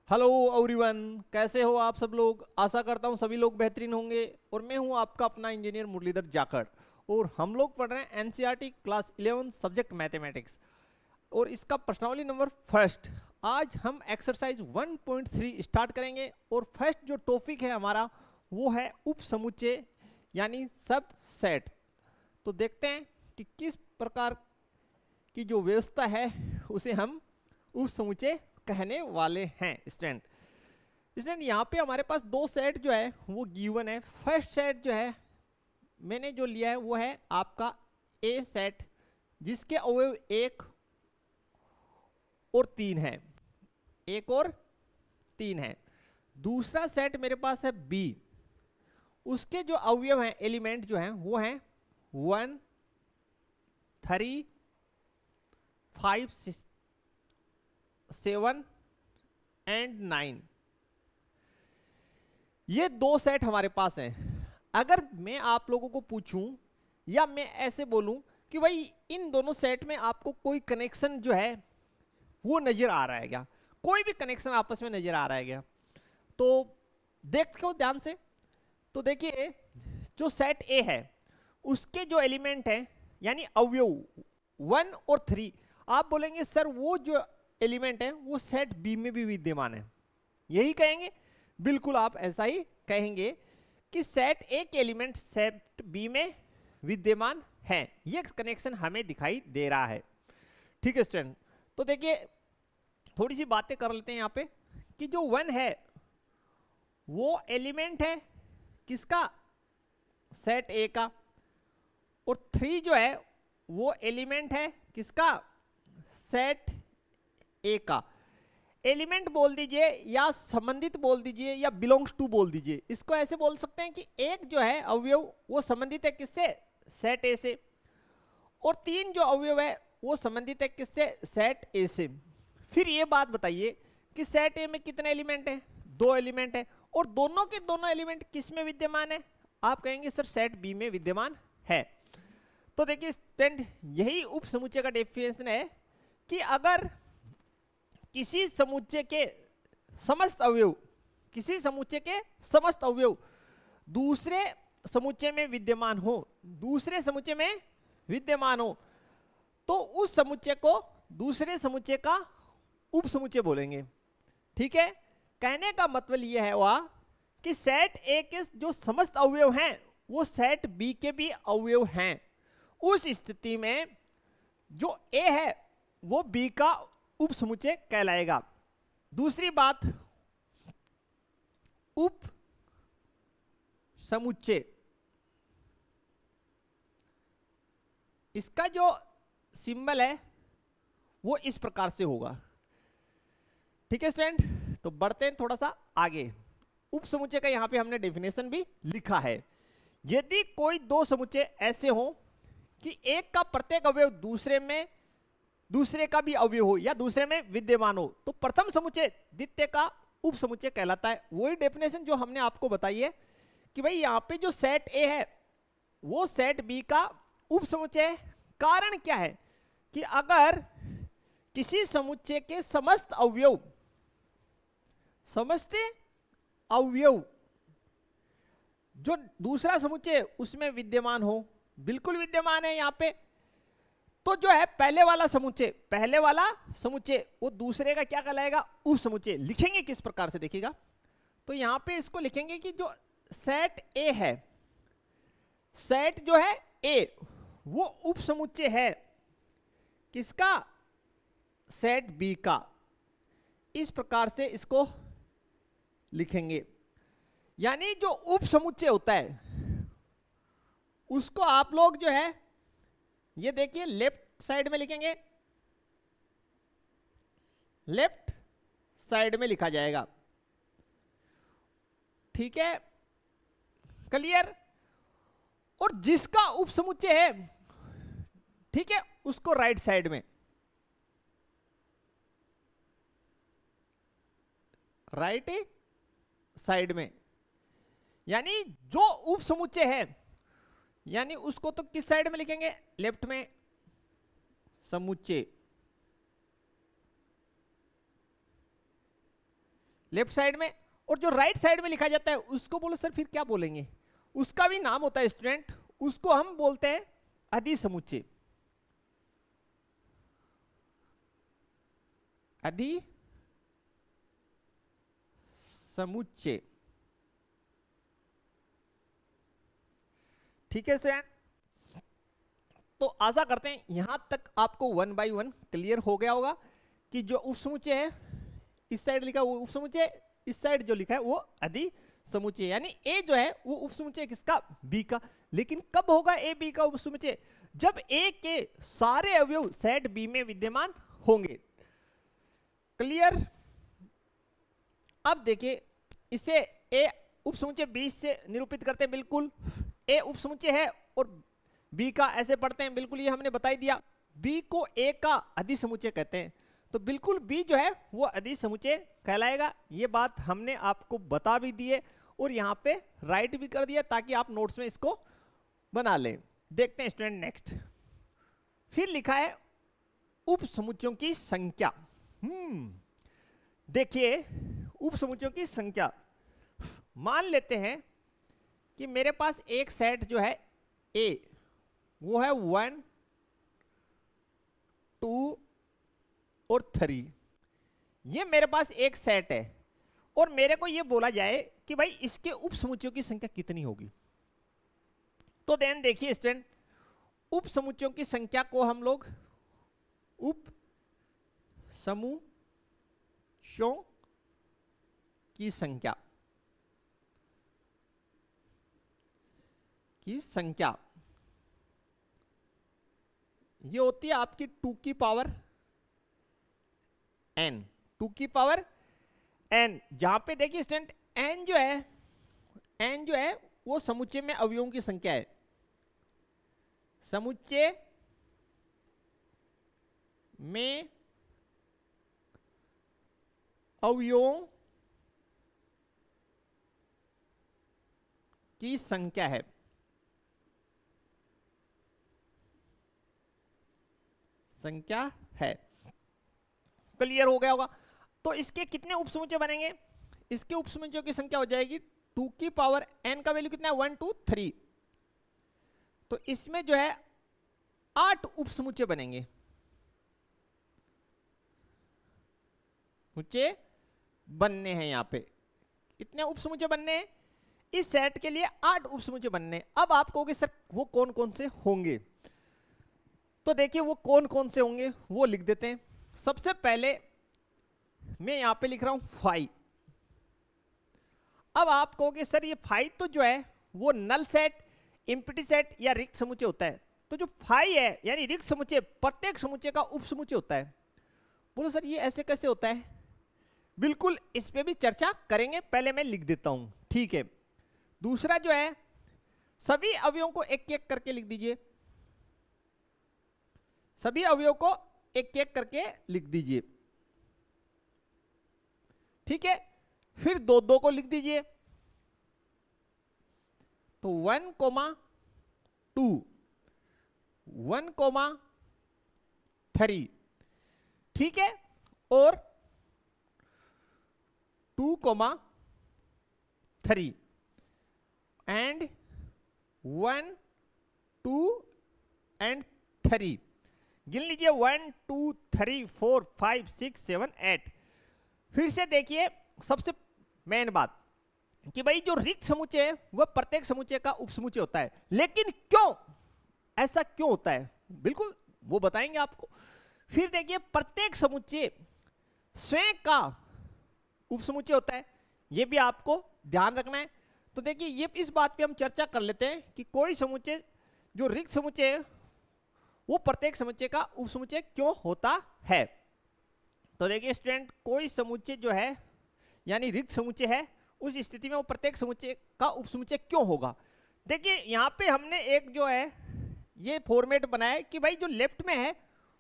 Hello everyone, कैसे हो आप सब लोग। आशा करता हूँ सभी लोग बेहतरीन होंगे। और मैं हूँ आपका अपना इंजीनियर मुरलीधर जाखड़। और हम लोग पढ़ रहे हैं एनसीईआरटी क्लास 11 सब्जेक्ट मैथमेटिक्स। और इसका प्रश्नावली नंबर फर्स्ट। आज हम एक्सरसाइज 1.3 स्टार्ट करेंगे। और फर्स्ट जो टॉपिक है हमारा वो है उप समुच्चय यानी सब सेट। तो देखते हैं कि किस प्रकार की जो व्यवस्था है उसे हम उप समुच्चय कहने वाले हैं। स्टूडेंट स्टूडेंट यहाँ पे हमारे पास दो सेट जो है वो गिवन है। फर्स्ट सेट जो है मैंने जो लिया है वो है आपका ए सेट, जिसके अवयव 1 और 3 है। 1 और 3 है। दूसरा सेट मेरे पास है बी, उसके जो अवयव हैं एलिमेंट जो हैं वो हैं 1 3 5 7 एंड 9। ये दो सेट हमारे पास हैं। अगर मैं आप लोगों को पूछूं या मैं ऐसे बोलूं कि भाई इन दोनों सेट में आपको कोई कनेक्शन जो है वो नजर आ रहा है क्या, कोई भी कनेक्शन आपस में नजर आ रहा है क्या, तो देखते हो ध्यान से। तो देखिए जो सेट ए है उसके जो एलिमेंट हैं यानी अवयव 1 और 3, आप बोलेंगे सर वो जो एलिमेंट है वो सेट बी में भी विद्यमान है, यही कहेंगे। बिल्कुल आप ऐसा ही कहेंगे कि सेट ए के एलिमेंट सेट बी में विद्यमान है। ये कनेक्शन हमें दिखाई दे रहा है। ठीक है स्टूडेंट, तो देखिए थोड़ी सी बातें कर लेते हैं यहाँ पे कि जो 1 है वो एलिमेंट है किसका, सेट ए का। और 3 जो है वो एलिमेंट है किसका, सेट ए का। एलिमेंट बोल दीजिए या संबंधित बोल दीजिए या बिलोंग्स टू बोल दीजिए। इसको ऐसे बोल सकते हैं कि एक जो है अवयव वो संबंधित है किससे, सेट ए से। और 3 जो अवयव है वो संबंधित है किससे, सेट ए से। फिर ये बात बताइए कि सेट ए में कितने एलिमेंट हैं, 2 एलिमेंट है। और दोनों के दोनों एलिमेंट किस में विद्यमान है, आप कहेंगे सर सेट बी में विद्यमान है। तो देखिए स्टूडेंट यही उप समुच्चय का डेफिनेशन है कि अगर किसी समुच्चय के समस्त अवयव, किसी समुच्चय के समस्त अवयव दूसरे समुच्चय में विद्यमान हो, दूसरे समुच्चय में विद्यमान हो, तो उस समुच्चय को दूसरे समुच्चय का उप समुच्चय बोलेंगे। ठीक है, कहने का मतलब यह है वह कि सेट ए के जो समस्त अवयव हैं वो सेट बी के भी अवयव हैं। उस स्थिति में जो ए है वो बी का उप समुच्चय कहलाएगा। दूसरी बात, उप समुच्चय, इसका जो सिंबल है वो इस प्रकार से होगा। ठीक है स्टूडेंट, तो बढ़ते हैं थोड़ा सा आगे। उप समुच्चय का यहां पे हमने डेफिनेशन भी लिखा है। यदि कोई दो समुच्चय ऐसे हो कि एक का प्रत्येक अवयव दूसरे का भी अवयव हो या दूसरे में विद्यमान हो, तो प्रथम समुच्चय द्वितीय का उप समुच्चय कहलाता है। वही डेफिनेशन जो हमने आपको बताई है कि भाई यहाँ पे जो सेट ए है वो सेट बी का उप समुच्चय है। कारण क्या है कि अगर किसी समुच्चय के समस्त अवयव जो दूसरा समुच्चय उसमें विद्यमान हो, बिल्कुल विद्यमान है यहाँ पे, तो जो है पहले वाला समुच्चय वो दूसरे का क्या कहलाएगा, उप समुच्चय। लिखेंगे किस प्रकार से देखिएगा, तो यहां पे इसको लिखेंगे कि जो सेट ए है, सेट जो है ए वो उप समुच्चय है किसका, सेट बी का। इस प्रकार से इसको लिखेंगे। यानी जो उप समुच्चय होता है उसको आप लोग जो है ये देखिए लेफ्ट साइड में लिखेंगे, लेफ्ट साइड में लिखा जाएगा। ठीक है, क्लियर। और जिसका उप समुच्चय है, ठीक है, उसको राइट साइड में, राइट साइड में, यानी जो उप समुच्चय है यानी उसको तो किस साइड में लिखेंगे, लेफ्ट में, समुच्चय। लेफ्ट साइड में, और जो राइट साइड में लिखा जाता है उसको बोलो सर फिर क्या बोलेंगे? उसका भी नाम होता है स्टूडेंट, उसको हम बोलते हैं अधिसमुच्चय। अधिसमुच्चय, ठीक है स्टूडेंट। तो आशा करते हैं यहां तक आपको 1 बाय 1 क्लियर हो गया होगा कि जो उपसमुच्चय है, इस साइड लिखा वो उपसमुच्चय, इस साइड जो लिखा है वो अधिसमुच्चय, यानी ए जो है वो उपसमुच्चय किसका? बी का। लेकिन कब होगा ए बी का उपसमुच्चय? जब ए के सारे अवयव सेट बी में विद्यमान होंगे। क्लियर? अब देखिए इसे ए उपसमुच्चय बी से निरूपित करते हैं, बिल्कुल ए उपसमुच्चय है और बी का ऐसे पढ़ते हैं, बिल्कुल ये हमने बता ही दिया। बी को ए का अधिसमुच्चय कहते हैं, तो बिल्कुल बी जो है वो अधिसमुच्चय कहलाएगा। ये बात हमने आपको बता भी दी है और यहाँ पे राइट भी कर दिया ताकि आप नोट्स में इसको बना लें। देखते हैं स्टूडेंट नेक्स्ट। फिर लिखा है उपसमुच्चयों की संख्या। देखिए उपसमुच्चयों की संख्या, मान लेते हैं कि मेरे पास एक सेट जो है ए वो है 1 2 और 3, ये मेरे पास एक सेट है और मेरे को ये बोला जाए कि भाई इसके उपसमुच्चयों की संख्या कितनी होगी। तो देन देखिए स्टूडेंट, उपसमुच्चयों की संख्या को हम लोग उपसमुच्चयों की संख्या ये होती है आपकी 2 की पावर n, 2 की पावर n, जहां पे देखिए स्टूडेंट n जो है वो समुच्चय में अवयवों की संख्या है। समुच्चय में अवयवों की संख्या है। क्लियर हो गया होगा? तो इसके कितने उपसमुच्चय बनेंगे? इसके उपसमुच्चयों की संख्या हो जाएगी 2 की पावर n का वैल्यू कितना है? 1 2 3। तो इसमें जो है 8 उपसमुच्चय बनेंगे। मुझे बनने हैं यहाँ पे कितने उपसमुच्चय बनने हैं? इस सेट के लिए 8 उपसमुच्चय बनने। अब आप कहोगे सर वो कौन कौन से होंगे? तो देखिए वो कौन कौन से होंगे वो लिख देते हैं। सबसे पहले मैं यहां पे लिख रहा हूं 5। अब आप कहोगे सर ये 5 तो जो है वो नल सेट, एम्प्टी सेट या रिक्त समुच्चय होता है। तो जो 5 है यानी रिक्त समुच्चय, प्रत्येक समुच्चय का उपसमुच्चय होता है। बोलो सर ये ऐसे कैसे होता है? बिल्कुल इस पे भी चर्चा करेंगे, पहले मैं लिख देता हूं, ठीक है। दूसरा जो है सभी अवयवों को एक एक करके लिख दीजिए, सभी अवयवों को एक एक करके लिख दीजिए, ठीक है। फिर दो दो को लिख दीजिए, तो 1 2 1 3, ठीक है। और 2 3 एंड 1 2 एंड 3। गिन लीजिए 1 2 3 4 5 6 7 8। फिर से देखिए सबसे मेन बात कि भाई जो रिक्त समुच्चय है वह प्रत्येक समुच्चय का उपसमुच्चय होता है। लेकिन क्यों ऐसा क्यों होता है, बिल्कुल वो बताएंगे आपको। फिर देखिए प्रत्येक समुच्चय स्वयं का उपसमुच्चय होता है, यह भी आपको ध्यान रखना है। तो देखिए ये इस बात पे हम चर्चा कर लेते हैं कि कोई समुच्चय जो रिक्त समुच्चय है वो प्रत्येक समुच्चय का उपसमुच्चय क्यों होता है। तो देखिए स्टूडेंट, कोई समुच्चय जो है यानी रिक्त समुच्चय है, उस स्थिति में वो प्रत्येक समुच्चय का उपसमुच्चय क्यों होगा। देखिए यहाँ पे हमने एक जो है ये फॉर्मेट बनाया है कि भाई जो लेफ्ट में है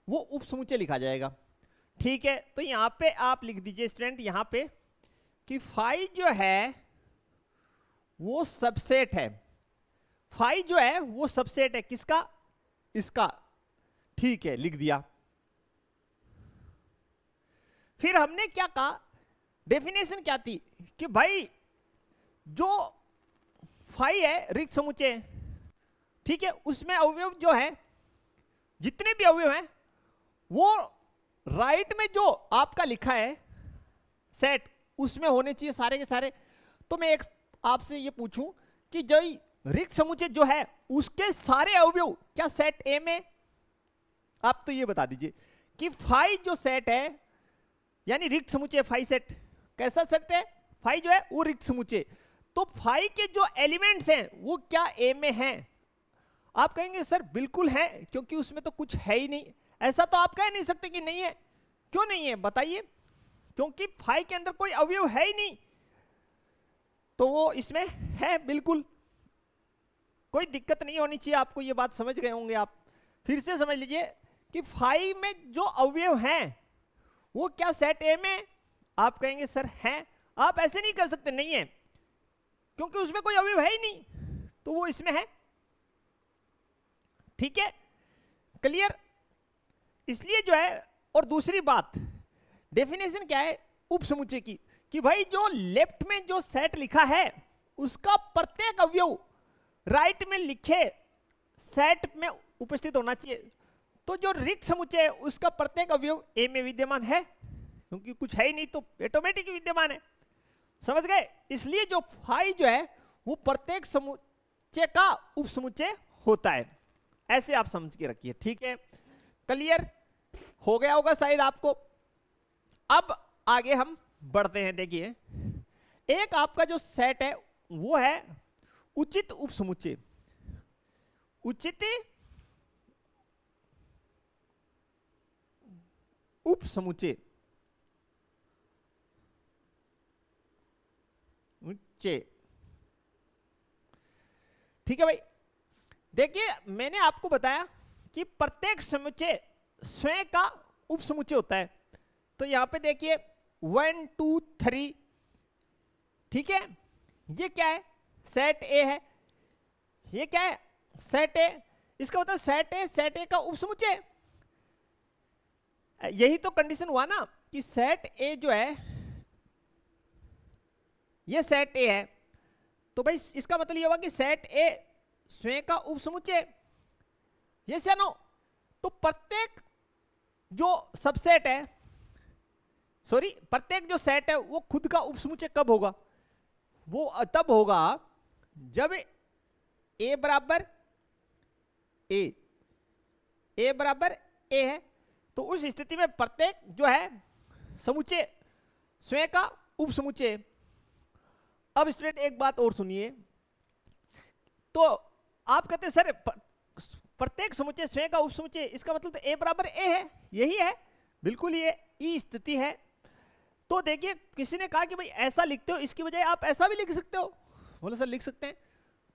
वो उपसमुच्चय लिखा जाएगा, ठीक है। तो यहाँ पे आप लिख दीजिए स्टूडेंट यहाँ पे कि फाई जो है वो सबसेट है, फाई जो है वो सबसेट है किसका? इसका, ठीक है, लिख दिया। फिर हमने क्या कहा, डेफिनेशन क्या थी कि भाई जो फाई है रिक्त समुच्चय, ठीक है, उसमें अवयव जो है, जितने भी अवयव हैं वो राइट में जो आपका लिखा है सेट उसमें होने चाहिए सारे के सारे। तो मैं एक आपसे ये पूछूं कि जो रिक्त समुच्चय जो है उसके सारे अवयव क्या सेट ए में? आप तो ये बता दीजिए कि फाई जो सेट है यानी रिक्त समुच्चय फाई सेट कैसा सेट है? फाई जो है वो रिक्त समुच्चय, तो फाई के जो एलिमेंट्स हैं वो क्या ए में हैं? आप कहेंगे सर बिल्कुल है, क्योंकि उसमें तो कुछ है ही नहीं। ऐसा तो आप कह नहीं सकते कि नहीं है। क्यों नहीं है बताइए? क्योंकि फाई के अंदर कोई अवयव है ही नहीं, तो वो इसमें है बिल्कुल, कोई दिक्कत नहीं होनी चाहिए। आपको ये बात समझ गए होंगे आप। फिर से समझ लीजिए कि फाई में जो अवयव हैं वो क्या सेट ए में? आप कहेंगे सर हैं। आप ऐसे नहीं कर सकते नहीं है, क्योंकि उसमें कोई अवयव है ही नहीं, तो वो इसमें है। ठीक है, क्लियर? इसलिए जो है, और दूसरी बात डेफिनेशन क्या है उपसमुच्चय की, कि भाई जो लेफ्ट में जो सेट लिखा है उसका प्रत्येक अवयव राइट में लिखे सेट में उपस्थित होना चाहिए। तो जो रिक्त समुच्चय है उसका प्रत्येक अवयव ए में विद्यमान है, क्योंकि कुछ है ही नहीं तो ऑटोमेटिक विद्यमान है। समझ गए? इसलिए जो फाई जो है वो प्रत्येक समुच्चय का उपसमुच्चय होता है। ऐसे आप समझ के रखिए। ठीक है, क्लियर हो गया होगा शायद आपको। अब आगे हम बढ़ते हैं। देखिए, एक आपका जो सेट है वो है उचित उपसमुच्चय। उचित उपसमुच्चय, ठीक है भाई। देखिए, मैंने आपको बताया कि प्रत्येक समुच्चय स्वयं का उपसमुच्चय होता है। तो यहां पे देखिए 1 2 3, ठीक है, ये क्या है? सेट ए है। ये क्या है? सेट ए। इसका मतलब सेट ए का उपसमुच्चय। यही तो कंडीशन हुआ ना कि सेट ए जो है ये सेट ए है, तो भाई इसका मतलब ये हुआ कि सेट ए स्वयं का उपसमुच्चय। ये से नो? तो प्रत्येक जो सबसेट है, सॉरी, प्रत्येक जो सेट है वो खुद का उपसमुच्चय कब होगा? वो तब होगा जब ए बराबर ए बराबर ए है। तो उस स्थिति में प्रत्येक जो है समुच्चय स्वयं का उपसमुच्चय। अब स्टूडेंट एक बात और सुनिए, तो आप कहते हैं सर प्रत्येक समुच्चय स्वयं का उपसमुच्चय, इसका मतलब तो ए बराबर ए है। यही है, बिल्कुल ये ई स्थिति है। तो देखिए, किसी ने कहा कि भाई ऐसा लिखते हो, इसकी बजाय आप ऐसा भी लिख सकते हो। बोले सर लिख सकते हैं।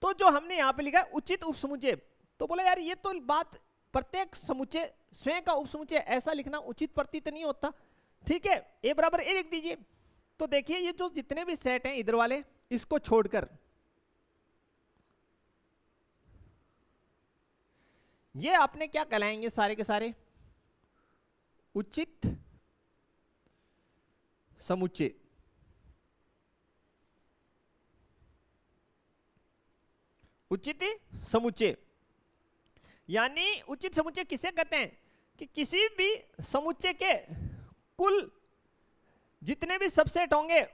तो जो हमने यहां पे लिखा है उचित उपसमुच्चय, तो बोला यार ये तो बात प्रत्येक समुच्चय स्वयं का उपसमुच्चय, ऐसा लिखना उचित प्रतीत नहीं होता। ठीक है, ए बराबर ए लिख दीजिए। तो देखिए, ये जो जितने भी सेट हैं इधर वाले, इसको छोड़कर ये आपने क्या कहलाएंगे? सारे के सारे उचित समुच्चय। उचित समुच्चय यानी उचित समुच्चय किसे कहते हैं? कि किसी भी समुच्चय के कुल जितने भी सबसेट होंगे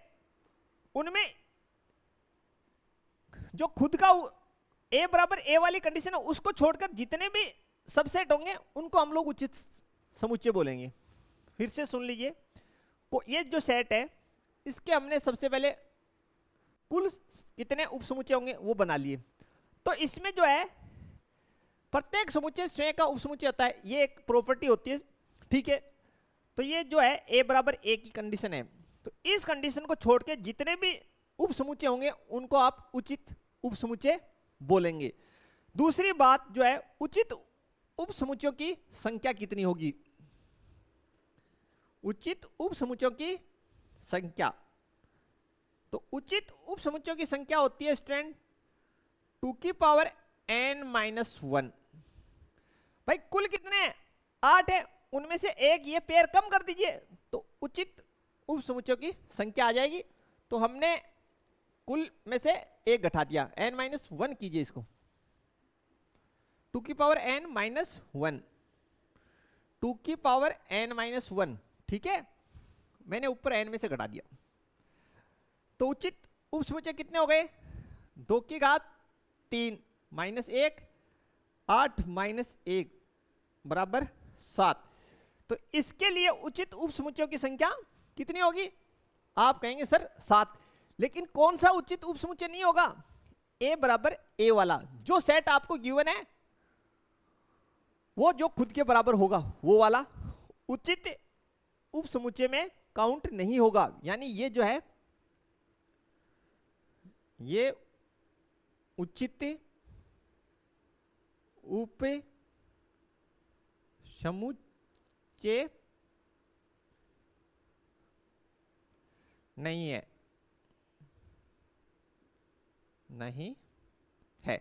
उनमें जो खुद का ए बराबर ए वाली कंडीशन है उसको छोड़कर जितने भी सबसेट होंगे उनको हम लोग उचित समुच्चय बोलेंगे। फिर से सुन लीजिए, ये जो सेट है इसके हमने सबसे पहले कुल कितने उपसमुच्चय होंगे वो बना लिए। तो इसमें जो है प्रत्येक समुच्चय स्वयं का उपसमुच्चय होता है, ये एक प्रॉपर्टी होती है। ठीक है, तो ये जो है ए बराबर ए की कंडीशन है। तो इस कंडीशन को छोड़ के जितने भी उपसमुच्चय होंगे उनको आप उचित उपसमुच्चय बोलेंगे। दूसरी बात जो है, उचित उपसमुच्चयों की संख्या कितनी होगी? उचित उपसमुच्चयों की संख्या, तो उचित उपसमुच्चयों की संख्या होती है स्टूडेंट 2 की पावर n-1। भाई कुल कितने हैं? 8 है, उनमें से एक ये पेयर कम कर दीजिए तो उचित उप समुच्चयों की संख्या आ जाएगी। तो हमने कुल में से एक घटा दिया, n-1 कीजिए इसको, 2 की पावर n-1, 2 की पावर n-1, ठीक है, मैंने ऊपर n में से घटा दिया। तो उचित उप समुच्चय कितने हो गए, 2 की घात 3 -1, 8 -1 बराबर 7। तो इसके लिए उचित उप समुच्चयों की संख्या कितनी होगी, आप कहेंगे सर 7, लेकिन कौन सा उचित उप समुच्चय नहीं होगा, a बराबर a वाला, जो सेट आपको गिवन है वो जो खुद के बराबर होगा वो वाला उचित उप समुच्चय में काउंट नहीं होगा। यानी ये जो है ये उचित उप समुच्चय नहीं है, नहीं है।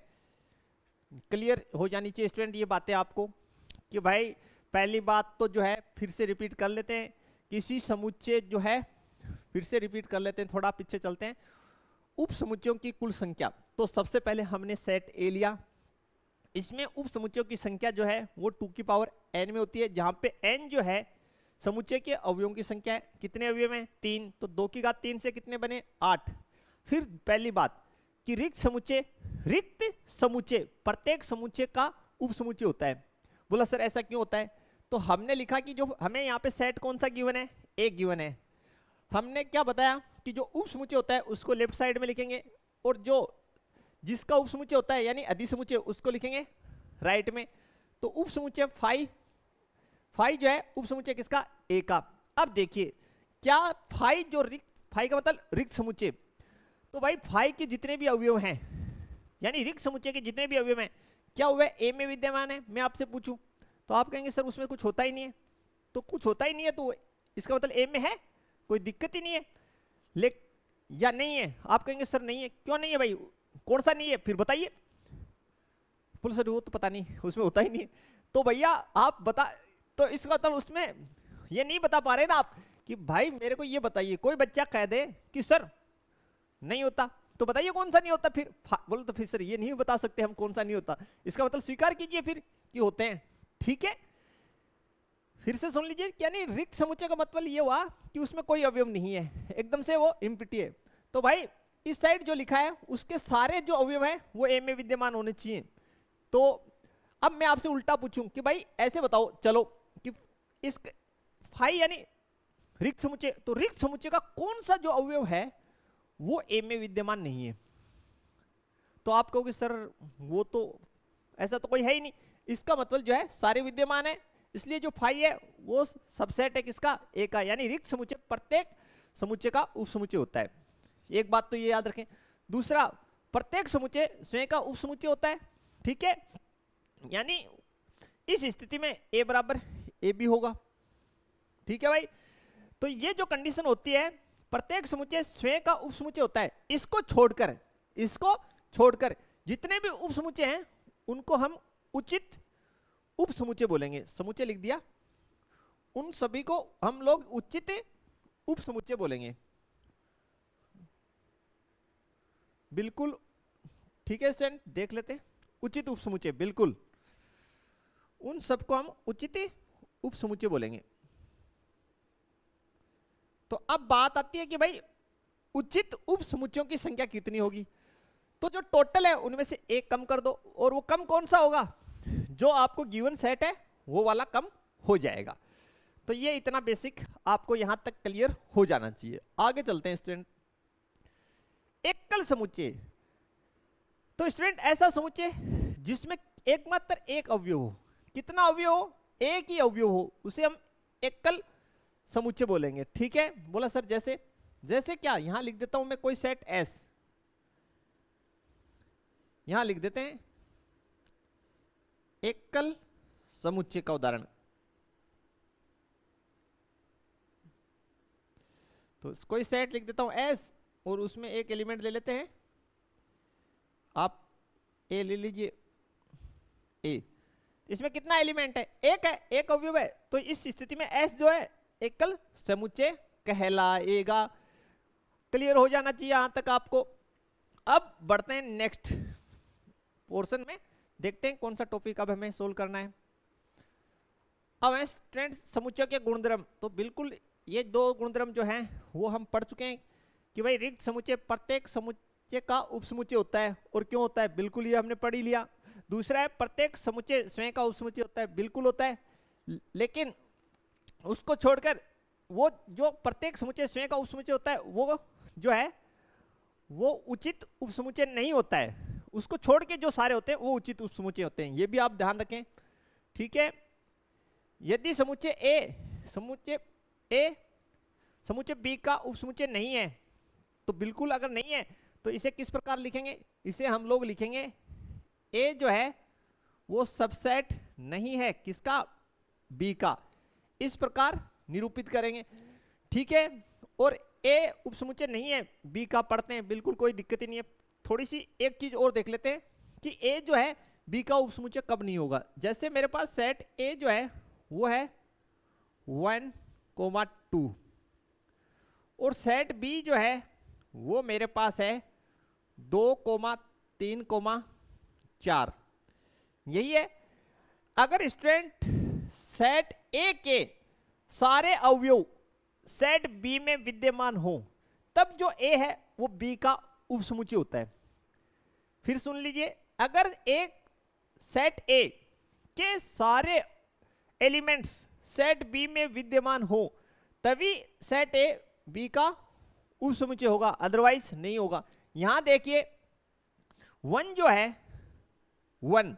क्लियर हो जानी चाहिए स्टूडेंट ये बातें आपको, कि भाई पहली बात तो जो है फिर से रिपीट कर लेते हैं, किसी समुच्चय जो है फिर से रिपीट कर लेते हैं, थोड़ा पीछे चलते हैं। उप समुच्चयों की कुल संख्या, तो सबसे पहले हमने सेट ए लिया, इसमें उप समुच्चयों की संख्या जो है वो 2 की पावर n में होती है, जहां पे n जो है समुच्चय के अवयवों की संख्या है। कितने अवयव हैं, 3, तो 2 की घात 3 से कितने बने, 8। फिर पहली बात कि रिक्त समुच्चय प्रत्येक समुच्चय का उप समुच्चय होता है। बोला सर ऐसा क्यों होता है, तो हमने लिखा कि जो हमें यहाँ पे सेट कौन सा गिवन है, एक गिवन है। हमने क्या बताया कि जो उप समुच्चय होता है उसको लेफ्ट साइड में लिखेंगे, और जो जिसका उप समुच्चय होता है यानी अधिसमुच्चय उसको लिखेंगे राइट में। तो उप समुच्चय फाई जो है उप समुच्चय किसका, ए का। अब देखिए क्या फाई जो फाई का मतलब रिक्त समुच्चय, तो भाई फाई के जितने भी अवयव हैं यानी रिक्त समुच्चय के जितने भी अवयव हैं क्या वह ए में विद्यमान है। मैं आपसे पूछूं तो आप कहेंगे सर उसमें कुछ होता ही नहीं है, तो कुछ होता ही नहीं है तो इसका मतलब ए में है, कोई दिक्कत ही नहीं है। या नहीं है, आप कहेंगे सर नहीं है, क्यों नहीं है भाई, कौन सा नहीं है फिर बताइए। बोलो सर वो तो पता नहीं उसमें होता ही नहीं है। तो भैया आप बता, तो इसका मतलब उसमें ये नहीं बता पा रहे ना आप कि भाई मेरे को ये बताइए। कोई बच्चा कह दे कि सर नहीं होता, तो बताइए कौन सा नहीं होता, फिर बोलो तो फिर सर ये नहीं बता सकते हम कौन सा नहीं होता, इसका मतलब स्वीकार कीजिए फिर कि होते हैं, ठीक है। फिर से सुन लीजिए, यानी रिक्त समुच्चय का मतलब ये हुआ कि उसमें कोई अवयव नहीं है, एकदम से वो एम्प्टी है। तो भाई इस साइड जो लिखा है उसके सारे जो अवयव है वो ए में विद्यमान होने चाहिए। तो अब मैं आपसे उल्टा पूछूं कि भाई ऐसे बताओ चलो कि इस फाई यानी रिक्त समुच्चय, तो रिक्त समुच्चय का कौन सा जो अवयव है वो ए में विद्यमान नहीं है। तो आप कहोगे सर वो तो ऐसा तो कोई है ही नहीं, इसका मतलब जो है सारे विद्यमान है, इसलिए जो फाई है वो सबसेट है किसका, ए का। यानी रिक्त समुच्चय प्रत्येक समुच्चय का उप समुच्चय होता है, एक बात तो ये याद रखें। दूसरा, प्रत्येक समुच्चय स्वयं का उप समुच्चय होता है, ठीक है। यानी इस स्थिति में ए बराबर ए भी होगा, ठीक है भाई। तो ये जो कंडीशन होती है प्रत्येक समुच्चय स्वयं का उप समुच्चय होता है, इसको छोड़कर जितने भी उप समुच्चय हैं उनको हम उचित उप समुच्चय बोलेंगे। समुच्चय लिख दिया, उन सभी को हम लोग उचित उप समुच्चय बोलेंगे, बिल्कुल ठीक है स्टूडेंट। देख लेते हैं उचित उप समुच्चय, बिल्कुल उन सबको हम उचित उप समुच्चय बोलेंगे। तो अब बात आती है कि भाई उचित उप समुच्चयों की संख्या कितनी होगी। तो जो टोटल है उनमें से एक कम कर दो, और वो कम कौन सा होगा, जो आपको गिवन सेट है वो वाला कम हो जाएगा। तो ये इतना बेसिक आपको यहां तक क्लियर हो जाना चाहिए। आगे चलते हैं स्टूडेंट, एकल समुच्चय। तो स्टूडेंट ऐसा समुच्चय जिसमें एकमात्र एक अवयव हो, कितना अवयव हो, एक ही अवयव हो, उसे हम एकल समुच्चय बोलेंगे, ठीक है। बोला सर जैसे क्या, यहां लिख देता हूं मैं कोई सेट एस, यहां लिख देते हैं एकल समुच्चय का उदाहरण। तो कोई सेट लिख देता हूं एस, और उसमें एक एलिमेंट ले लेते हैं, आप ए ले लीजिए ए। इसमें कितना एलिमेंट है, एक है, एक अवयव है। तो इस स्थिति में एस जो है एकल समुच्चय कहलाएगा। क्लियर हो जाना चाहिए यहां तक आपको। अब बढ़ते हैं नेक्स्ट पोर्शन में, देखते हैं कौन सा टॉपिक अब हमें सोल्व करना है। अब है स्टूडेंट समुच्चय के गुणधर्म। तो बिल्कुल ये दो गुणधर्म जो हैं वो हम पढ़ चुके हैं कि भाई रिक्त समुच्चय प्रत्येक समुच्चय का उपसमुच्चय होता है, और क्यों होता है, बिल्कुल ये हमने पढ़ ही लिया। दूसरा है प्रत्येक समुच्चय स्वयं का उपसमुच्चय होता है, बिल्कुल होता है, लेकिन उसको छोड़कर वो जो प्रत्येक समुच्चय स्वयं का उपसमुच्चय होता है वो जो है वो उचित उपसमुच्चय नहीं होता है। उसको छोड़ के जो सारे होते हैं वो उचित उपसमुच्चय होते हैं, ये भी आप ध्यान रखें। ठीक है, यदि समुच्चय ए समुच्चय बी का उपसमुच्चय नहीं है, तो बिल्कुल अगर नहीं है तो इसे किस प्रकार लिखेंगे, इसे हम लोग लिखेंगे ए जो है वो सबसेट नहीं है किसका, बी का, इस प्रकार निरूपित करेंगे। ठीक है, और ए उपसमुच्चय नहीं है बी का पढ़ते हैं, बिल्कुल कोई दिक्कत ही नहीं है। थोड़ी सी एक चीज और देख लेते हैं कि ए जो है बी का उपसमुच्चय कब नहीं होगा। जैसे मेरे पास सेट ए जो है वो है 1,2 और सेट बी जो है वो मेरे पास है 2,3,4। यही है। अगर स्टूडेंट सेट ए के सारे अवयव सेट बी में विद्यमान हो तब जो ए है वो बी का उपसमुच्चय होता है। फिर सुन लीजिए, अगर एक सेट ए के सारे एलिमेंट्स सेट बी में विद्यमान हो तभी सेट ए बी का उपसमुच्चय होगा, अदरवाइज नहीं होगा। यहां देखिए 1 जो है 1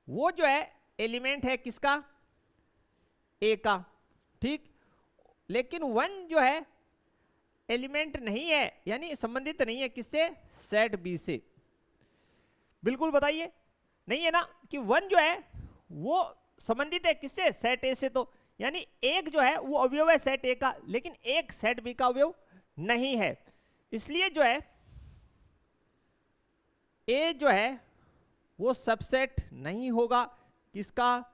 वो जो है एलिमेंट है किसका, ए का। ठीक, लेकिन 1 जो है एलिमेंट नहीं है, यानी संबंधित नहीं है किससे, सेट बी से। बिल्कुल बताइए, नहीं है ना, कि 1 जो है वो संबंधित है किससे, सेट ए से। तो यानी एक जो है वो अवयव है सेट ए का, लेकिन एक सेट बी का अवयव नहीं है। इसलिए जो है ए जो है वो सबसेट नहीं होगा किसका,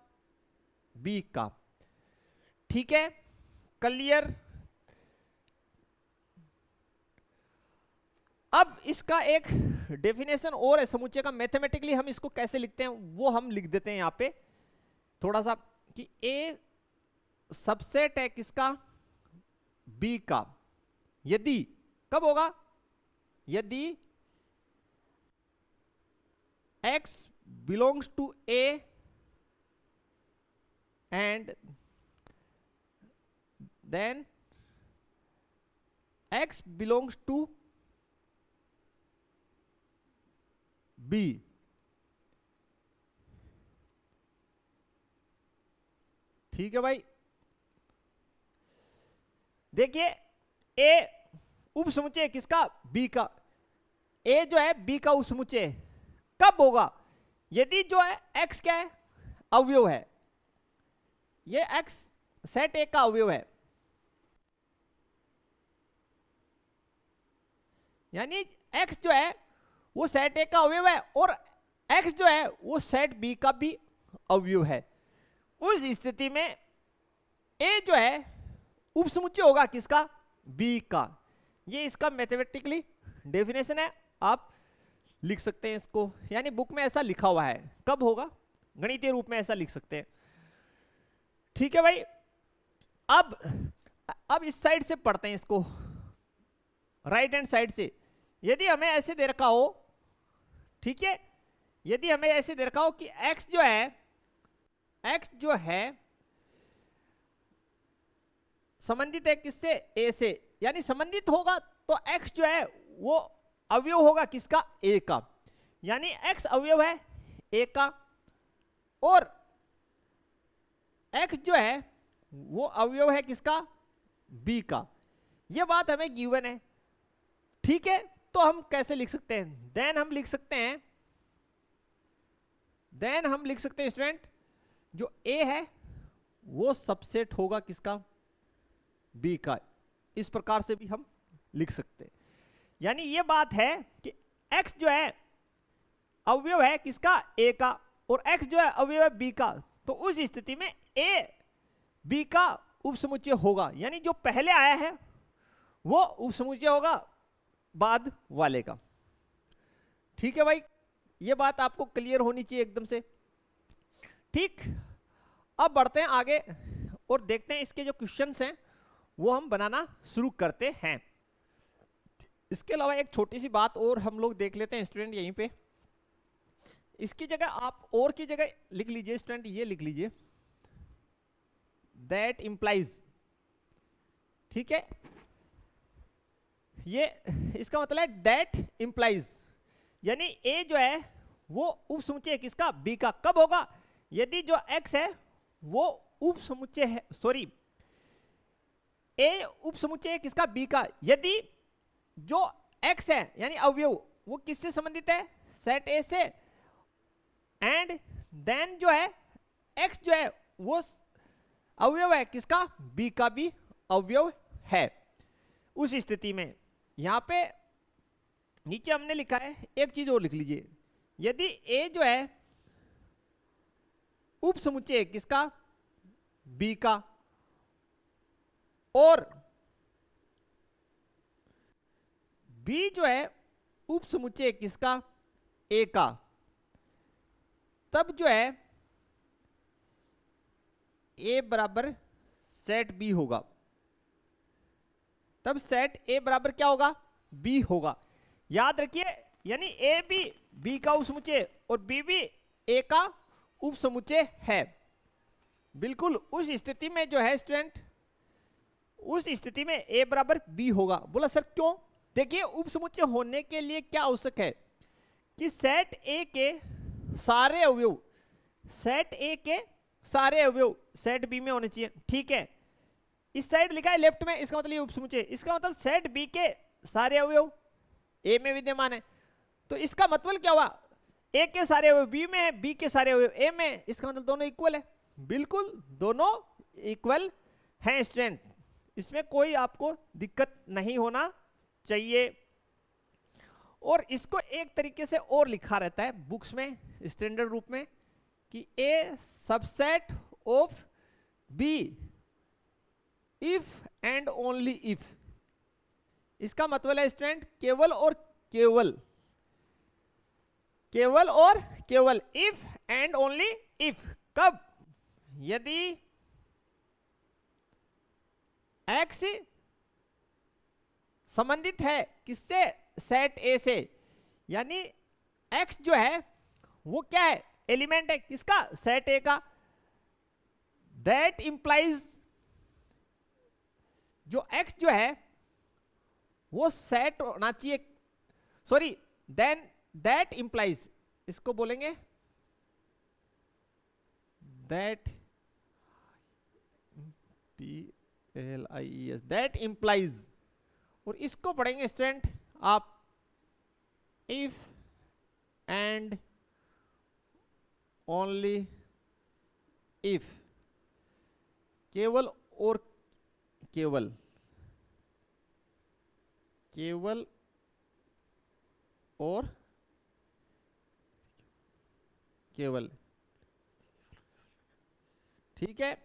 बी का। ठीक है, क्लियर। अब इसका एक डेफिनेशन और है समुच्चय का, मैथमेटिकली हम इसको कैसे लिखते हैं वो हम लिख देते हैं यहां पे थोड़ा सा, कि ए सबसेट है किसका, बी का, यदि, कब होगा, यदि x belongs to A and then x belongs to B। ठीक है भाई, देखिए ए उपसमुच्चय किसका, बी का। ए जो है बी का उपसमुच्चय कब होगा, यदि जो है x क्या है, अवयव है, ये x सेट ए का अवयव है, यानी x जो है वो सेट ए का अवयव है और x जो है वो सेट बी का भी अवयव है। उस स्थिति में ए जो है उपसमुच्चय होगा किसका, बी का। ये इसका मैथमेटिकली डेफिनेशन है, आप लिख सकते हैं इसको, यानी बुक में ऐसा लिखा हुआ है, कब होगा, गणितीय रूप में ऐसा लिख सकते हैं। ठीक है भाई, अब इस साइड से पढ़ते हैं इसको, राइट हैंड साइड से। यदि हमें ऐसे दे रखा हो, ठीक है, यदि हमें ऐसे दे रखा हो कि x जो है संबंधित है किससे, a से, यानी संबंधित होगा तो x जो है वो अवयव होगा किसका, a का, यानी x अवयव है a का और x जो है वो अवयव है किसका, b का। ये बात हमें गिवन है। ठीक है, तो हम कैसे लिख सकते हैं, देन हम लिख सकते हैं स्टूडेंट, जो a है वो सबसेट होगा किसका, b का। इस प्रकार से भी हम लिख सकते हैं। यानी ये बात है कि x जो है अवयव है किसका, a का, और x जो है अवयव है b का। तो उस स्थिति में a b का उपसमुच्चय होगा, यानी जो पहले आया है वो उपसमुच्चय होगा बाद वाले का। ठीक है भाई, ये बात आपको क्लियर होनी चाहिए एकदम से। ठीक, अब बढ़ते हैं आगे और देखते हैं इसके जो क्वेश्चंस हैं वो हम बनाना शुरू करते हैं। इसके अलावा एक छोटी सी बात और हम लोग देख लेते हैं स्टूडेंट, यहीं पे इसकी जगह आप और की जगह लिख लीजिए स्टूडेंट, ये लिख लीजिए दैट इंप्लाइज। ठीक है, ये इसका मतलब है दैट इंप्लाइज, यानी ए जो है वो उपसमुच्चय किसका, बी का। कब होगा, यदि जो एक्स है वो उपसमुच्चय है, सॉरी ए उपसमुच्चय है किसका, बी का, यदि जो एक्स है यानी अवयव वो किससे संबंधित है, सेट ए से, एंड देन जो है एक्स जो है वो अवयव है किसका, बी का भी अवयव है। उस स्थिति में यहां पे नीचे हमने लिखा है, एक चीज और लिख लीजिए, यदि ए जो है उपसमुच्चय किसका, बी का, और बी जो है उपसमुच्चय किसका, ए का, तब जो है ए बराबर सेट बी होगा। तब सेट ए बराबर क्या होगा, बी होगा। याद रखिए, यानी ए भी बी का उपसमुच्चय और बी भी ए का उपसमुच्चय है। बिल्कुल उस स्थिति में जो है स्टूडेंट, उस स्थिति में ए बराबर बी होगा। बोला सर क्यों, देखिए उपसमुच्चय होने के लिए क्या आवश्यक है कि सेट ए के सारे अवयव, सेट ए के सारे अवयव सेट बी में होने चाहिए। ठीक है, इस साइड लिखा है लेफ्ट में, इसका मतलब ये उपसमुच्चय, इसका मतलब सेट बी के सारे अवयव ए में विद्यमान है। तो इसका मतलब क्या हुआ, ए के सारे अवयव बी में है, बी के सारे अवयव ए में, इसका मतलब दोनों इक्वल है। बिल्कुल दोनों इक्वल हैं स्टूडेंट, इसमें कोई आपको दिक्कत नहीं होना चाहिए। और इसको एक तरीके से और लिखा रहता है बुक्स में स्टैंडर्ड रूप में कि A subset of B if and only if. इसका मतलब है स्टूडेंट केवल और केवल, केवल और केवल, इफ एंड ओनली इफ। कब, यदि एक्स संबंधित है किससे, सेट ए से, यानी एक्स जो है वो क्या है, एलिमेंट है किसका, सेट ए का। दैट इंप्लाइज, जो एक्स जो है वो सेट होना चाहिए, सॉरी देन दैट इंप्लाइज, इसको बोलेंगे दैट PLIES, दैट इंप्लाइज। और इसको पढ़ेंगे स्टूडेंट आप इफ एंड ओनली इफ, केवल और केवल, केवल और केवल। ठीक है,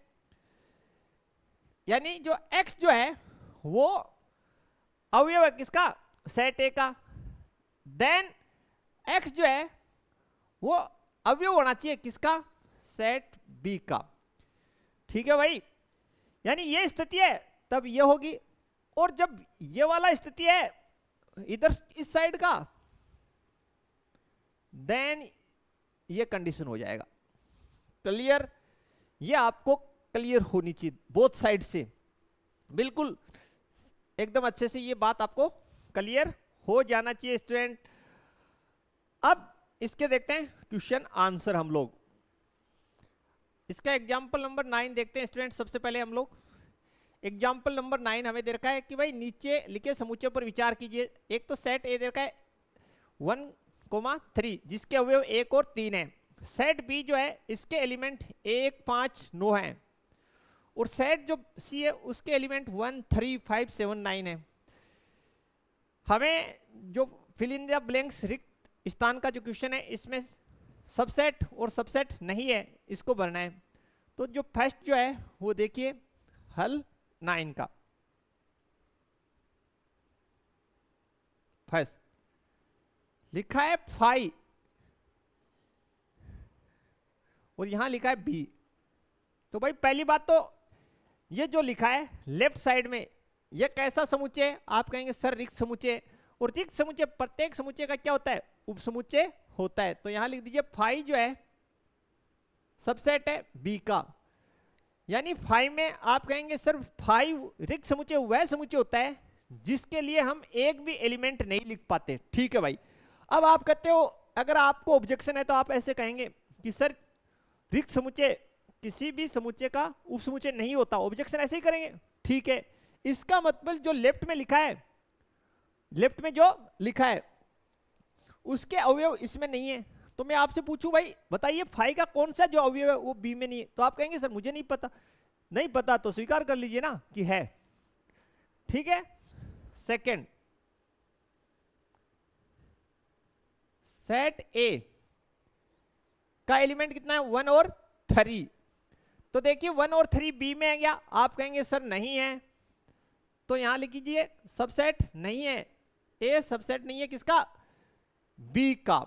यानी जो x जो है वो अवयव है किसका, सेट ए का, देन x जो है वो अवयव होना चाहिए किसका, सेट बी का। ठीक है भाई, यानी ये स्थिति है तब ये होगी, और जब ये वाला स्थिति है इधर इस साइड का, देन ये कंडीशन हो जाएगा। क्लियर, ये आपको क्लियर होनी चाहिए बोथ साइड से, बिल्कुल एकदम अच्छे से ये बात आपको क्लियर हो जाना चाहिए स्टूडेंट। अब इसके देखते हैं क्वेश्चन आंसर हम लोग। इसका एग्जाम्पल नंबर 9 देखते हैं स्टूडेंट। सबसे पहले हम लोग एग्जाम्पल नंबर 9 हमें दे रखा है कि भाई नीचे लिखे समुच्चय पर विचार कीजिए। एक तो सेट ए दे रखा है 1,3 जिसके अवयव 1 और 3 है। सेट बी जो है इसके एलिमेंट 1, 5, 9 है, और सेट जो सी है उसके एलिमेंट 1, 3, 5, 7, 9 है। हमें जो फिल इन द ब्लैंक्स रिक्त स्थान का जो क्वेश्चन है इसमें सबसेट और सबसेट नहीं है, इसको भरना है। तो जो फर्स्ट जो है वो देखिए हल 9 का। फर्स्ट लिखा है 5 और यहां लिखा है बी। तो भाई पहली बात तो ये जो लिखा है लेफ्ट साइड में ये कैसा समुच्चय है? आप कहेंगे सर रिक्त समुच्चय। और रिक्त समुच्चय प्रत्येक समुच्चय का क्या होता है? उपसमुच्चय होता है। तो यहां लिख दीजिए 5 जो है सबसेट है बी का। यानी 5 में आप कहेंगे सर 5 रिक्त समुच्चय वह समुच्चय होता है जिसके लिए हम एक भी एलिमेंट नहीं लिख पाते। ठीक है भाई। अब आप कहते हो, अगर आपको ऑब्जेक्शन है तो आप ऐसे कहेंगे कि सर रिक्त समुच्चय किसी भी समुच्चय का उपसमुच्चय नहीं होता, ऑब्जेक्शन ऐसे ही करेंगे। ठीक है, इसका मतलब जो लेफ्ट में लिखा है, लेफ्ट में जो लिखा है उसके अवयव इसमें नहीं है। तो मैं आपसे पूछूं भाई बताइए 5 का कौन सा जो अवयव है वो बी में नहीं है? तो आप कहेंगे सर मुझे नहीं पता। नहीं पता तो स्वीकार कर लीजिए ना कि है। ठीक है। सेकंड, सेट ए का एलिमेंट कितना है? 1 और 3। तो देखिए 1 और 3 बी में है क्या? आप कहेंगे सर नहीं है। तो यहां लिख लीजिए सबसेट नहीं है, ए सबसेट नहीं है किसका? बी का।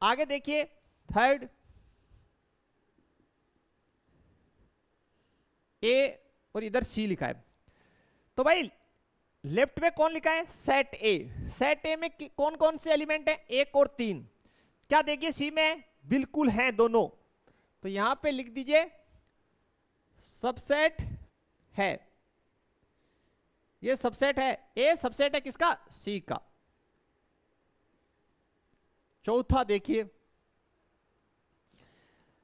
आगे देखिए थर्ड, ए और इधर सी लिखा है। तो भाई लेफ्ट में कौन लिखा है? सेट ए। सेट ए में कौन कौन से एलिमेंट है? 1 और 3। क्या देखिए सी में बिल्कुल हैं दोनों। तो यहां पे लिख दीजिए सबसेट है, ये सबसेट है। ए सबसेट है किसका? सी का। चौथा देखिए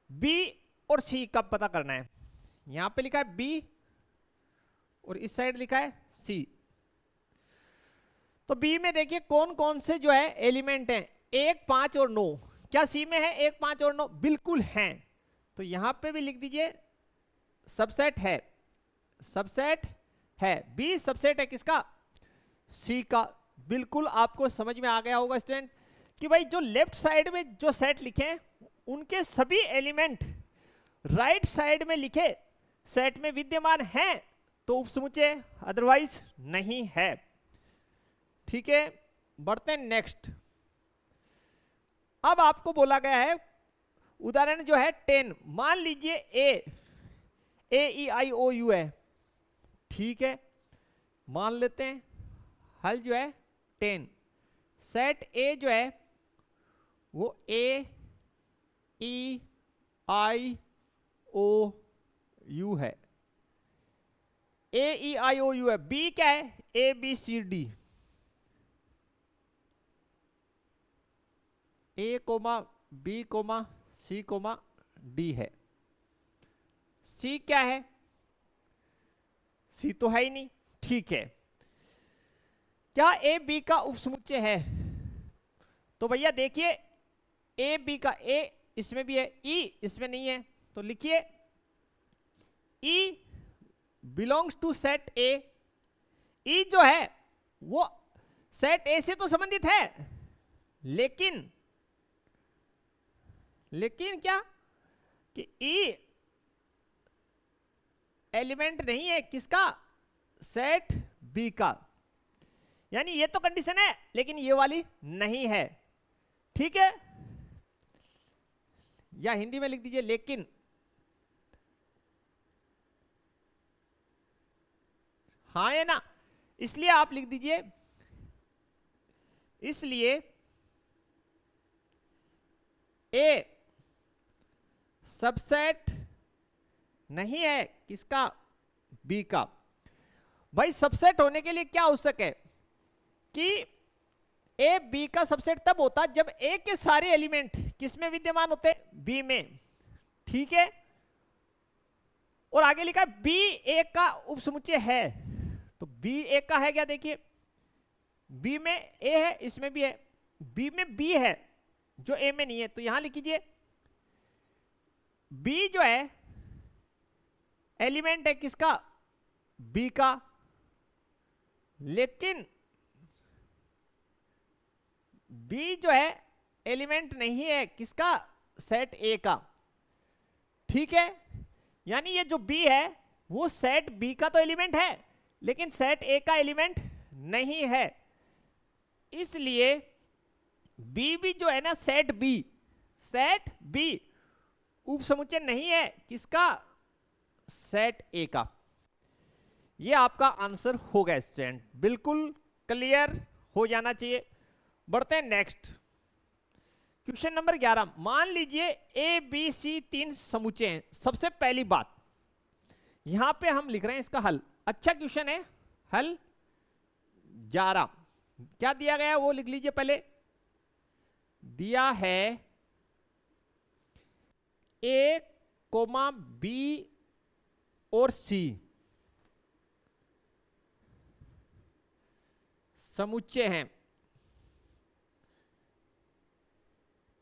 बी और सी का पता करना है। यहां पे लिखा है बी और इस साइड लिखा है सी। तो बी में देखिए कौन कौन से जो है एलिमेंट हैं? 1, 5 और 9। क्या सी में है 1, 5 और 9? बिल्कुल हैं। तो यहां पे भी लिख दीजिए सबसेट है, सबसेट है। बी सबसेट है किसका? सी का। बिल्कुल आपको समझ में आ गया होगा स्टूडेंट कि भाई जो लेफ्ट साइड में जो सेट लिखे हैं उनके सभी एलिमेंट राइट साइड में लिखे सेट में विद्यमान हैं तो उपसमुच्चय, अदरवाइज नहीं है। ठीक है, बढ़ते हैं नेक्स्ट। अब आपको बोला गया है उदाहरण जो है 10। मान लीजिए ए ई आई ओ यू है। ठीक है, मान लेते हैं हल जो है 10। सेट ए जो है वो ए ई आई ओ यू है। ए ई आई ओ यू है। बी क्या है? A B C D. A comma B comma C comma D है। सी क्या है? सी तो है ही नहीं। ठीक है, क्या ए बी का उपसमुच्चय है? तो भैया देखिए ए बी का, ए इसमें भी है, ई इसमें नहीं है। तो लिखिए ई बिलोंग्स टू सेट ए। ई जो है वो सेट ए से तो संबंधित है, लेकिन क्या कि ई एलिमेंट नहीं है किसका? सेट बी का। यानी ये तो कंडीशन है लेकिन ये वाली नहीं है। ठीक है, या हिंदी में लिख दीजिए लेकिन। हाँ है ना, इसलिए आप लिख दीजिए इसलिए ए सबसेट नहीं है किसका? बी का। भाई सबसेट होने के लिए क्या आवश्यक है कि ए बी का सबसेट तब होता जब ए के सारे एलिमेंट किसमें विद्यमान होते? बी में। ठीक है, और आगे लिखा है बी ए का उपसमुच्चय है। तो बी ए का है क्या? देखिए बी में ए है, इसमें भी है, बी में बी है जो ए में नहीं है। तो यहां लिख लीजिए बी जो है एलिमेंट है किसका? बी का, लेकिन बी जो है एलिमेंट नहीं है किसका? सेट ए का। ठीक है, यानी ये जो बी है वो सेट बी का तो एलिमेंट है लेकिन सेट ए का एलिमेंट नहीं है। इसलिए बी भी जो है ना सेट बी उप समुच्चय नहीं है किसका, सेट ए का। ये आपका आंसर होगा स्टूडेंट, बिल्कुल क्लियर हो जाना चाहिए। बढ़ते हैं नेक्स्ट क्वेश्चन नंबर 11। मान लीजिए ए बी सी 3 समुच्चय हैं। सबसे पहली बात यहां पे हम लिख रहे हैं इसका हल। अच्छा क्वेश्चन है, हल 11 क्या दिया गया है वो लिख लीजिए। पहले दिया है ए कोमा बी और सी समुच्चय हैं।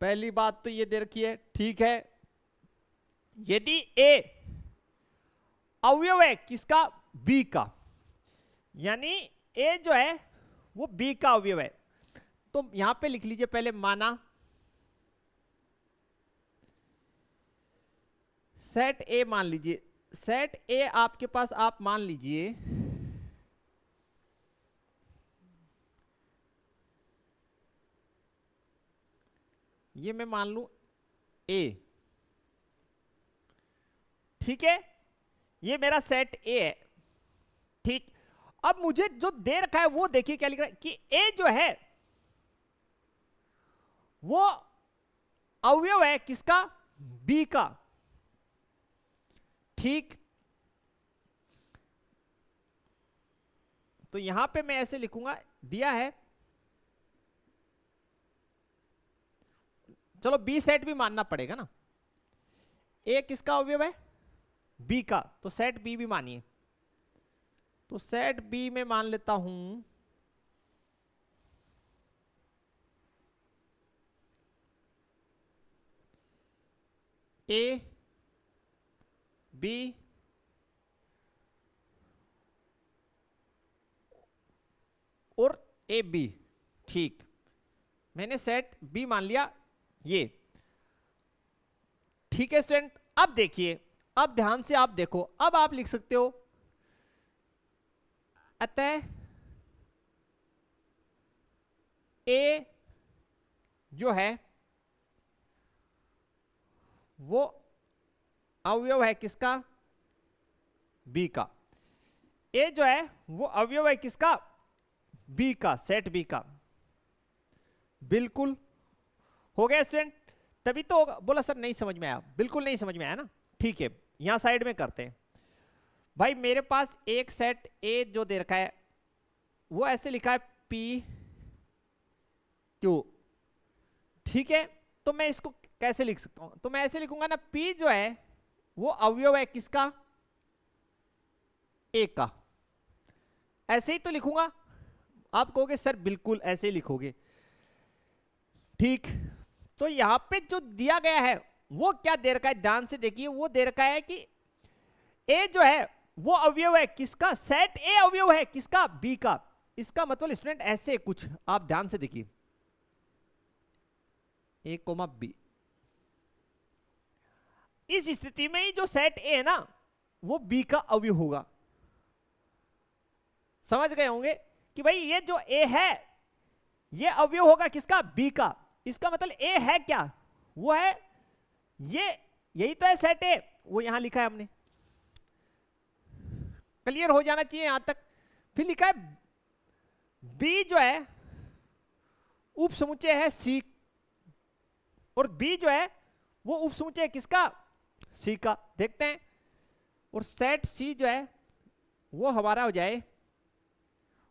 पहली बात तो ये दे रखी है, ठीक है। यदि ए अवयव है किसका, बी का, यानी ए जो है वो बी का अवयव है, तो यहां पे लिख लीजिए पहले माना सेट ए मान लीजिए। सेट ए आपके पास आप मान लीजिए ये मैं मान लूं ए, ठीक है, ये मेरा सेट ए है, ठीक। अब मुझे जो दे रखा है वो देखिए क्या लिख रहा है कि ए जो है वो अवयव है किसका, बी का, ठीक। तो यहां पे मैं ऐसे लिखूंगा, दिया है, चलो बी सेट भी मानना पड़ेगा ना, ए किसका अवयव है, बी का, तो सेट बी भी मानिए। तो सेट बी में मान लेता हूं ए बी और ए बी, ठीक। मैंने सेट बी मान लिया ये, ठीक है स्टूडेंट। अब देखिए, अब ध्यान से आप देखो, अब आप लिख सकते हो अतः ए जो है वो अवयव है किसका, बी का। ए जो है वो अवयव है किसका, बी का, सेट बी का। बिल्कुल हो गया स्टूडेंट, तभी तो बोला सर नहीं समझ में आया, बिल्कुल नहीं समझ में आया ना, ठीक है। यहां साइड में करते हैं भाई। मेरे पास एक सेट ए जो दे रखा है वो ऐसे लिखा है पी क्यू, ठीक है। तो मैं इसको कैसे लिख सकता हूं, तो मैं ऐसे लिखूंगा ना, पी जो है वो अवयव है किसका, ए का। ऐसे ही तो लिखूंगा, आप कहोगे सर बिल्कुल ऐसे ही लिखोगे, ठीक। तो यहां पे जो दिया गया है वो क्या दे रखा है, ध्यान से देखिए, वो दे रखा है कि ए जो है वो अवयव है किसका, सेट ए अवयव है किसका, बी का। इसका मतलब स्टूडेंट ऐसे कुछ, आप ध्यान से देखिए, ए कोमा बी, इस स्थिति में ही जो सेट ए है ना वो बी का अवयव होगा। समझ गए होंगे कि भाई ये जो ए है ये अवयव होगा किसका, बी का। इसका मतलब ए है क्या, वो है ये, यही तो है सेट ए, वो यहां लिखा है हमने, क्लियर हो जाना चाहिए यहां तक। फिर लिखा है बी जो है उप समुच्चय है सी, और बी जो है वो उप समुच्चय है किसका, सी का। देखते हैं, और सेट सी जो है वो हमारा हो जाए,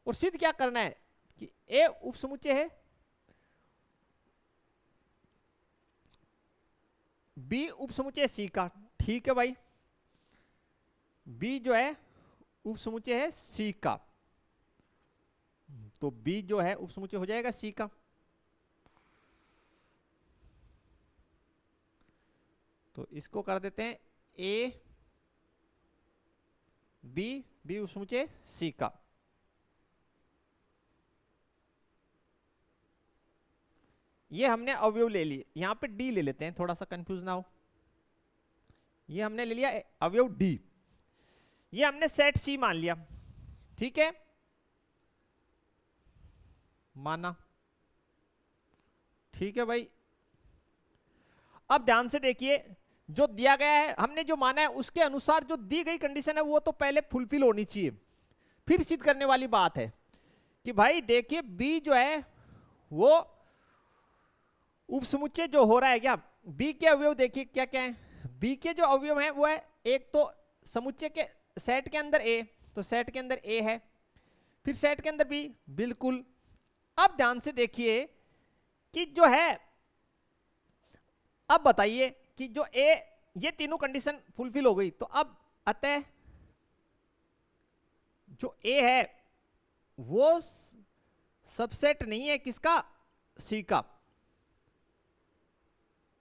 और सिद्ध क्या करना है कि ए उप समुच्चय है बी उप समुच्चय सी का, ठीक है भाई। बी जो है उप समुच्चय है सी का, तो बी जो है उप समुच्चय हो जाएगा सी का। तो इसको कर देते हैं ए बी, बी उप समुच्चय सी का। ये हमने अवयव ले लिए, यहां पे डी ले लेते हैं थोड़ा सा कंफ्यूज ना हो। ये हमने ले लिया अवयव डी, ये हमने सेट सी मान लिया, ठीक है, माना ठीक है भाई, अब ध्यान से देखिए, जो दिया गया है हमने जो माना है उसके अनुसार जो दी गई कंडीशन है वो तो पहले फुलफिल होनी चाहिए, फिर सिद्ध करने वाली बात है कि भाई देखिए बी जो है वो उपसमुच्चय जो हो रहा है क्या, बी के अवयव देखिए क्या क्या है, बी के जो अवयव हैं वो है, एक तो समुच्चय के सेट के अंदर ए, तो सेट के अंदर ए है, फिर सेट के अंदर बी, बिल्कुल। अब ध्यान से देखिए कि जो है, अब बताइए कि जो ए, ये तीनों कंडीशन फुलफिल हो गई, तो अब अतः जो ए है वो सबसेट नहीं है किसका, सी का।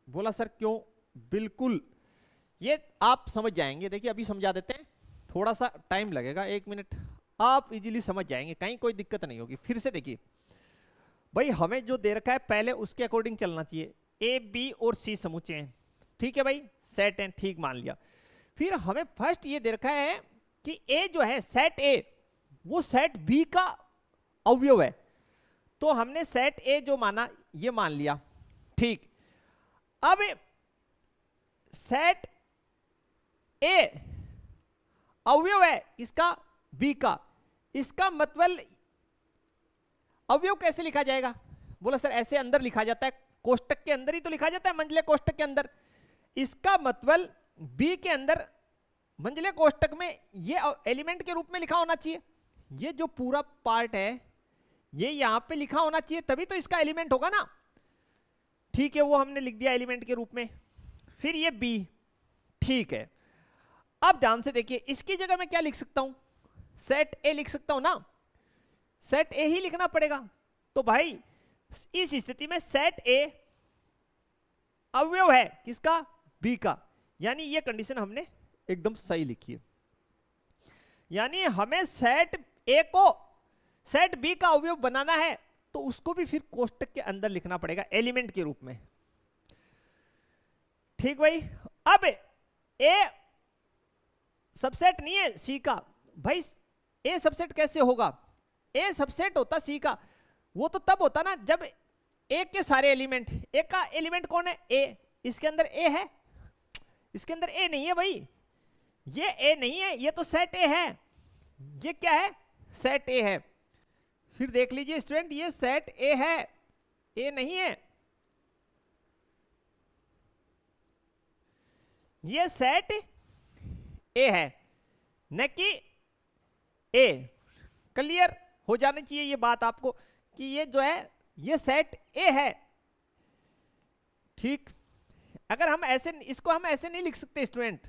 बोला सर क्यों, बिल्कुल ये आप समझ जाएंगे, देखिए अभी समझा देते हैं, थोड़ा सा टाइम लगेगा, 1 मिनट, आप इजीली समझ जाएंगे, कहीं कोई दिक्कत नहीं होगी। फिर से देखिए भाई, हमें जो दे रखा है पहले उसके अकॉर्डिंग चलना चाहिए, ए बी और सी समुच्चय हैं, ठीक है भाई, सेट है, ठीक मान लिया। फिर हमें फर्स्ट ये दे रखा है कि ए जो है सेट ए वो सेट बी का अवयव है, तो हमने सेट ए जो माना ये मान लिया, ठीक। अब सेट ए अवयव है इसका बी का, इसका मतलब अवयव कैसे लिखा जाएगा, बोला सर ऐसे अंदर लिखा जाता है, कोष्टक के अंदर ही तो लिखा जाता है, मंझले कोष्टक के अंदर। इसका मतलब बी के अंदर मंझले कोष्टक में ये एलिमेंट के रूप में लिखा होना चाहिए, ये जो पूरा पार्ट है ये यहां पे लिखा होना चाहिए, तभी तो इसका एलिमेंट होगा ना, ठीक है, वो हमने लिख दिया एलिमेंट के रूप में। फिर ये बी, ठीक है। अब ध्यान से देखिए, इसकी जगह मैं क्या लिख सकता हूं, सेट ए लिख सकता हूं ना, सेट ए ही लिखना पड़ेगा। तो भाई इस स्थिति में सेट ए अवयव है किसका, बी का, यानी ये कंडीशन हमने एकदम सही लिखी है, यानी हमें सेट ए को सेट बी का अवयव बनाना है तो उसको भी फिर कोष्टक के अंदर लिखना पड़ेगा एलिमेंट के रूप में, ठीक भाई। अब ए सबसेट नहीं है सी का, भाई ए सबसेट कैसे होगा, ए सबसेट होता सी का वो तो तब होता ना जब ए के सारे एलिमेंट, ए का एलिमेंट कौन है, ए, इसके अंदर ए है, इसके अंदर ए नहीं है भाई, ये ए नहीं है, ये तो सेट ए है, ये क्या है, सेट ए है। फिर देख लीजिए स्टूडेंट, ये सेट ए है, ए नहीं है, ये सेट ए है न कि ए। क्लियर हो जानी चाहिए ये बात आपको कि ये जो है ये सेट ए है, ठीक। अगर हम ऐसे, इसको हम ऐसे नहीं लिख सकते स्टूडेंट,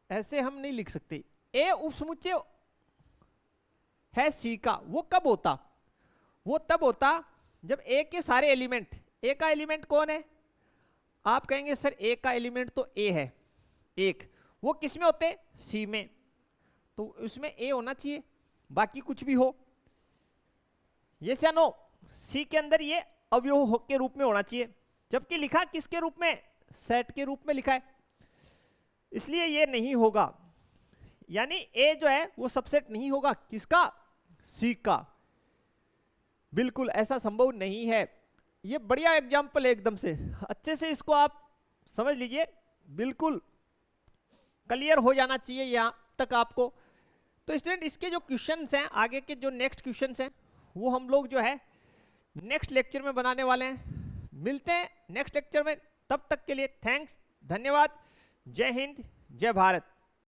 ऐसे हम नहीं लिख सकते, ए उपसमुच्चय है सी का, वो कब होता, वो तब होता जब ए के सारे एलिमेंट, ए का एलिमेंट कौन है, आप कहेंगे सर ए का एलिमेंट तो ए है एक, वो किस में होते, सी में, तो उसमें ए होना चाहिए, बाकी कुछ भी हो, यस या नो, सी के अंदर ये अवयव के रूप में होना चाहिए, जबकि लिखा किसके रूप में, सेट के रूप में लिखा है, इसलिए ये नहीं होगा, यानी ए जो है वो सबसेट नहीं होगा किसका, सी का, बिल्कुल ऐसा संभव नहीं है। ये बढ़िया एग्जांपल है एकदम से, अच्छे से इसको आप समझ लीजिए, बिल्कुल क्लियर हो जाना चाहिए यहां तक आपको। तो स्टूडेंट इसके जो क्वेश्चंस हैं, आगे के जो नेक्स्ट क्वेश्चंस हैं वो हम लोग जो है नेक्स्ट लेक्चर में बनाने वाले हैं, मिलते हैं नेक्स्ट लेक्चर में, तब तक के लिए थैंक्स, धन्यवाद, जय हिंद, जय भारत।